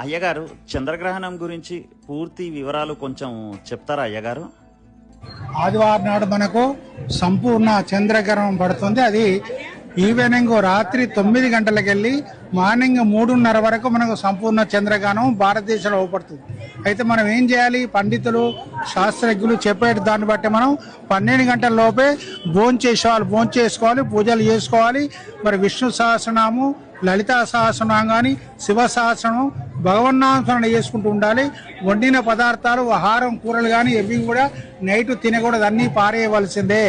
అయ్యగారు చంద్రగ్రహణం గురించి పూర్తి వివరాలు కొంచెం చెప్తారా అయ్యగారు? ఆదివారం నాడు మనకు సంపూర్ణ చంద్రగ్రహణం పడుతుంది. అది ఈవినింగ్ రాత్రి 9 గంటలకు వెళ్ళి మార్నింగ్ 3:30 వరకు మనకు సంపూర్ణ చంద్రగ్రహణం భారతదేశంలో అవపడుతుంది. అయితే మనం ఏం చేయాలి? పండితులు శాస్త్రజ్ఞులు చెప్పే దాన్ని బట్టి మనం 12 గంటల లోపే భోజనం చేసుకోవాలి, పూజలు చేసుకోవాలి. మరి విష్ణు సహస్రనామం, లలితా సహస్రనామం కానీ, శివ సహస్రనామం, భగవన్నామస్మరణ చేసుకుంటూ ఉండాలి. వండిన పదార్థాలు, ఆహారం, కూరలు కానీ ఇవి కూడా నైట్ తినకూడదు, అన్నీ పారేయవలసిందే.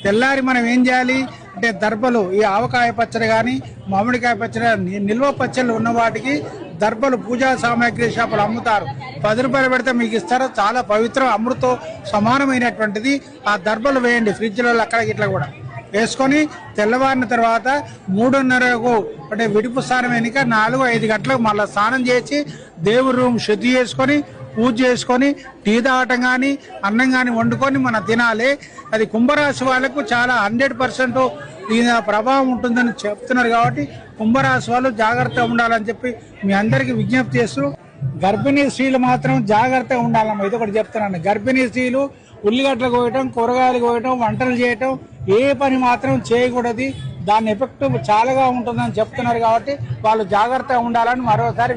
తెల్లారి మనం ఏం చేయాలి అంటే దర్భలు, ఈ ఆవకాయ పచ్చడి కానీ మామిడికాయ పచ్చడి, నిల్వ పచ్చళ్ళు ఉన్న వాటికి దర్భలు పూజా సామాగ్రి షాపులు అమ్ముతారు. 10 రూపాయలు పెడితే మీకు ఇస్తారు. చాలా పవిత్రం, అమృతో సమానమైనటువంటిది. ఆ దర్భలు వేయండి ఫ్రిడ్జ్లలో అక్కడ ఇట్లా కూడా వేసుకొని తెల్లవారిన తర్వాత 3:30కు అంటే విడుపు స్నానం వెనుక 4-5 గంటలకు మళ్ళీ స్నానం చేసి దేవుడి రూమ్ శుద్ధి చేసుకొని పూజ చేసుకొని టీ తాగటం కానీ అన్నం కానీ వండుకొని మనం తినాలి. అది కుంభరాశి వాళ్ళకు చాలా 100% దీని ప్రభావం ఉంటుందని చెప్తున్నారు. కాబట్టి కుంభరాశి వాళ్ళు జాగ్రత్తగా ఉండాలని చెప్పి మీ అందరికీ విజ్ఞప్తి చేస్తూ, గర్భిణీ స్త్రీలు మాత్రం జాగ్రత్తగా ఉండాలమ్మా. ఇది ఒకటి చెప్తున్నాను. గర్భిణీ స్త్రీలు ఉల్లిగడ్డలు కోయటం, కూరగాయలు కోయటం, వంటలు చేయటం, ఏ పని మాత్రం చేయకూడదు. దాని ఎఫెక్ట్ చాలాగా ఉంటుందని చెప్తున్నారు. కాబట్టి వాళ్ళు జాగ్రత్తగా ఉండాలని మరోసారి